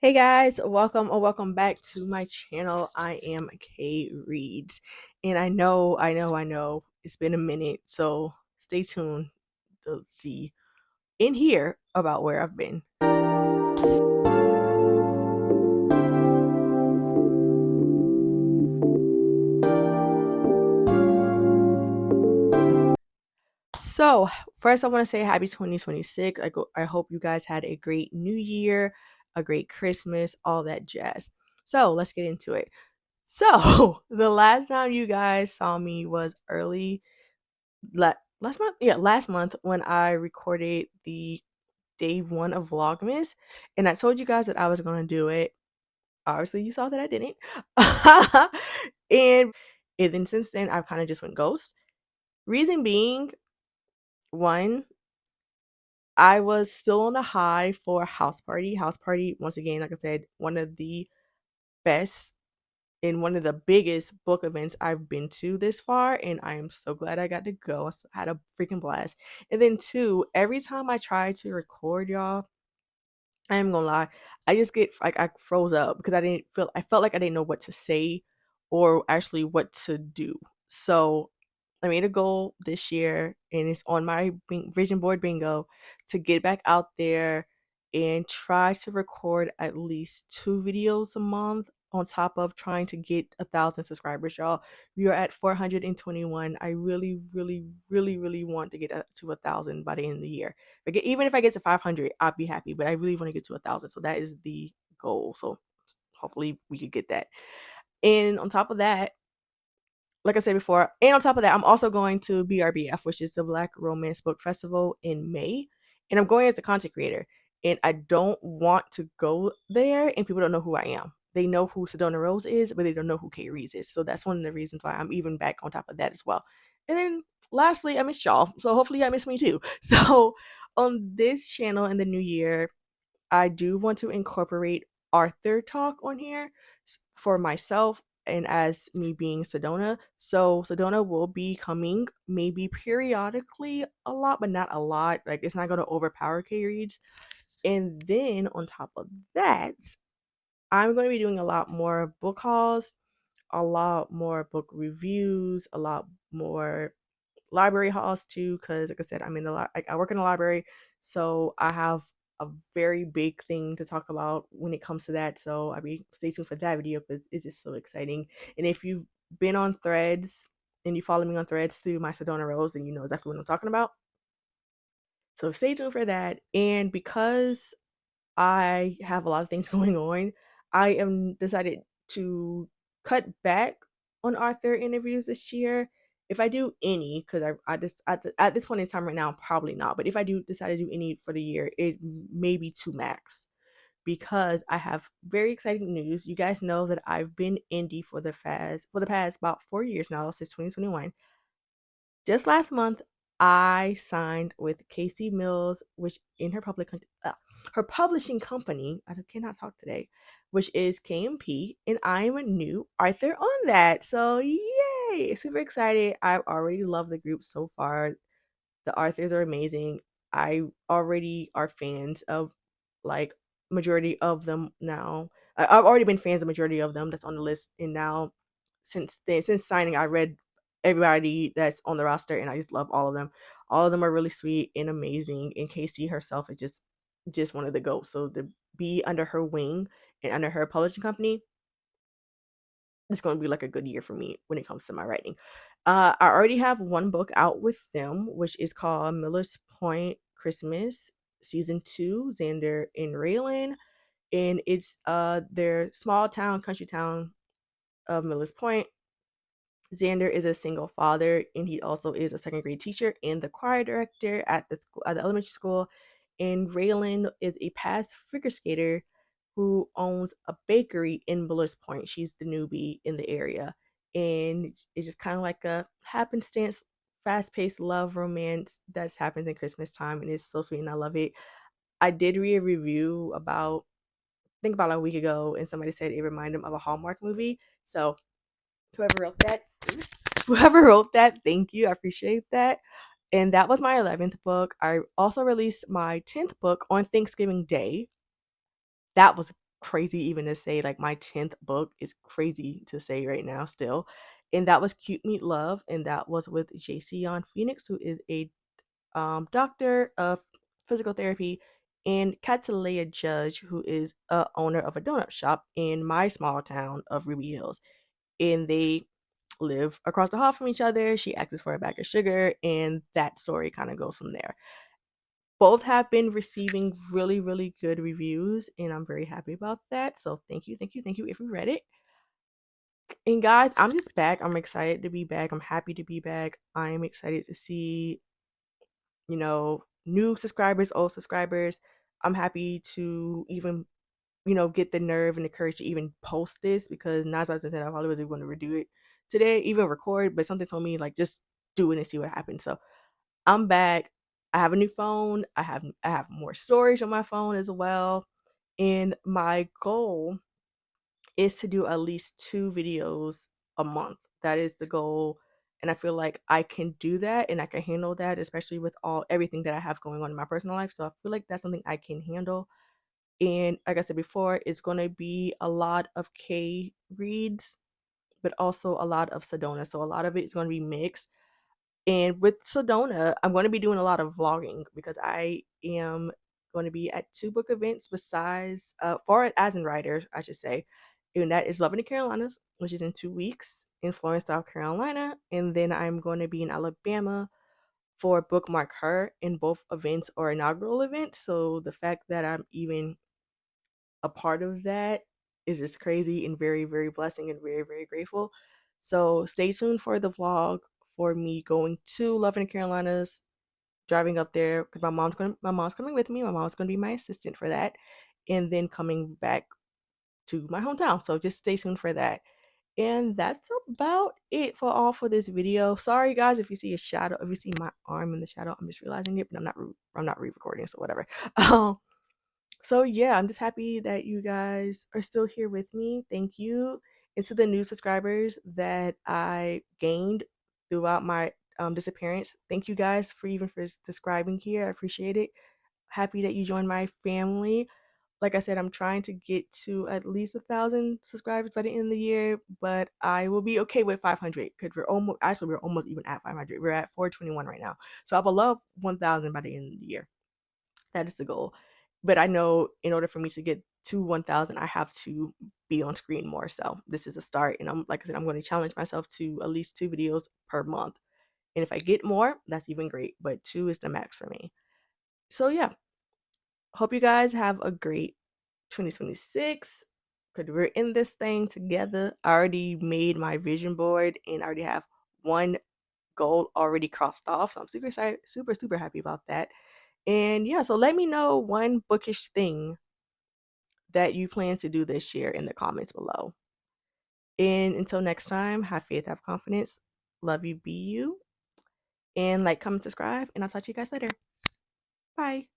Hey guys, welcome or welcome back to my channel. I am Kay Reads, and I know it's been a minute, so stay tuned to see and hear about where I've been. So, first I want to say happy 2026. I hope you guys had a great new year, a great Christmas, all that jazz. So, let's get into it. So, the last time you guys saw me was last month. Yeah, last month when I recorded the day one of Vlogmas, and I told you guys that I was gonna do it. Obviously, you saw that I didn't. and and then since then, I've kind of just went ghost. Reason being, one, I was still on the high for House Party. House Party, once again, like I said, one of the best and one of the biggest book events I've been to this far, and I am so glad I got to go. I had a freaking blast. And then two, every time I try to record y'all, I am gonna lie, I just get like I froze up because I felt like I didn't know what to say or actually what to do. So I made a goal this year and it's on my vision board bingo to get back out there and try to record at least 2 videos a month on top of trying to get 1,000 subscribers, y'all. We are at 421. I really, really, really, really want to get to 1,000 by the end of the year. Even if I get to 500, I'll be happy. But I really want to get to 1,000, so that is the goal. So hopefully we could get that. And on top of that, like I said before, and on top of that, I'm also going to BRBF, which is the Black Romance Book Festival in May. And I'm going as a content creator. And I don't want to go there and people don't know who I am. They know who Sedona Rose is, but they don't know who Kay Reads is. So that's one of the reasons why I'm even back on top of that as well. And then lastly, I miss y'all. So hopefully y'all miss me too. So on this channel in the new year, I do want to incorporate Arthur talk on here for myself and as me being Sedona. So Sedona will be coming maybe periodically a lot, but not a lot. Like it's not gonna overpower K reads. And then on top of that, I'm gonna be doing a lot more book hauls, a lot more book reviews, a lot more library hauls too, because like I said, I'm in the like I work in the library, so I have a very big thing to talk about when it comes to that. So I mean, stay tuned for that video because it's just so exciting. And if you've been on Threads and you follow me on Threads through my Sedona Rose, then you know exactly what I'm talking about. So stay tuned for that. And because I have a lot of things going on, I am decided to cut back on Arthur interviews this year. If I do any, because I just at this point in time right now, probably not. But if I do decide to do any for the year, it may be two max. Because I have very exciting news. You guys know that I've been indie for the past about 4 years now, since 2021. Just last month, I signed with Casey Mills, which in her publishing company, I cannot talk today, which is KMP, and I am a new Arthur on that. So yay! Super excited. I already love the group so far. The Arthurs are amazing. I already are fans of like majority of them now. I've already been fans of majority of them that's on the list, and now since signing, I read everybody that's on the roster, and I just love all of them. All of them are really sweet and amazing. And Casey herself is just one of the goats. So to be under her wing and under her publishing company, it's going to be like a good year for me when it comes to my writing. I already have one book out with them, which is called Miller's Point Christmas Season 2, Xander and Raylan. And it's their small town, country town of Miller's Point. Xander is a single father, and he also is a second grade teacher and the choir director at the school, at the elementary school. And Raylan is a past figure skater who owns a bakery in Bliss Point. She's the newbie in the area, and it's just kind of like a happenstance, fast-paced love romance that's happens in Christmas time, and it's so sweet, and I love it. I did read a review about, I think about a week ago, and somebody said it reminded them of a Hallmark movie. So whoever wrote that, thank you. I appreciate that. And that was my 11th book. I also released my 10th book on Thanksgiving Day. That was crazy even to say, like, my 10th book is crazy to say right now still. And that was Cute Meet Love, and that was with Jason Phoenix, who is a doctor of physical therapy, and Catalea Judge, who is a owner of a donut shop in my small town of Ruby Hills. And they live across the hall from each other. She asks for a bag of sugar, and that story kind of goes from there. Both have been receiving really, really good reviews, and I'm very happy about that. So thank you, thank you, thank you if you read it. And guys, I'm just back. I'm excited to be back. I'm happy to be back. I'm excited to see, new subscribers, old subscribers. I'm happy to even, get the nerve and the courage to even post this, because 9 times out of 10 I probably was going to redo it today, even record, but something told me like just do it and see what happens. So I'm back. I have a new phone. I have more storage on my phone as well. And my goal is to do at least 2 videos a month. That is the goal. And I feel like I can do that and I can handle that, especially with everything that I have going on in my personal life. So I feel like that's something I can handle. And like I said before, it's gonna be a lot of K reads, but also a lot of Sedona. So a lot of it is gonna be mixed. And with Sedona, I'm going to be doing a lot of vlogging because I am going to be at 2 book events besides, for it as in writer, I should say. And that is Love in the Carolinas, which is in 2 weeks in Florence, South Carolina. And then I'm going to be in Alabama for Bookmark Her, and both events are inaugural events. So the fact that I'm even a part of that is just crazy and very, very blessing and very, very grateful. So stay tuned for the vlog for me going to Love in the Carolinas, driving up there because my mom's coming with me. My mom's gonna be my assistant for that, and then coming back to my hometown. So just stay tuned for that. And that's about it for this video. Sorry guys if you see a shadow, if you see my arm in the shadow, I'm just realizing it, but I'm not re-recording, so whatever. Um so yeah, I'm just happy that you guys are still here with me. Thank you. And to the new subscribers that I gained throughout my disappearance, thank you guys for subscribing here. I appreciate it. Happy that you joined my family. Like I said, I'm trying to get to at least 1,000 subscribers by the end of the year, but I will be okay with 500 because we're almost even at 500. We're at 421 right now, so I will love 1,000 by the end of the year. That is the goal. But I know in order for me to get to 1,000, I have to be on screen more. So this is a start. And like I said, I'm going to challenge myself to at least 2 videos per month. And if I get more, that's even great. But 2 is the max for me. So yeah, hope you guys have a great 2026. Because we're in this thing together. I already made my vision board and I already have one goal already crossed off. So I'm super excited, super, super happy about that. And yeah, so let me know one bookish thing that you plan to do this year in the comments below. And until next time, have faith, have confidence, love you, be you, and like, comment, subscribe, and I'll talk to you guys later. Bye.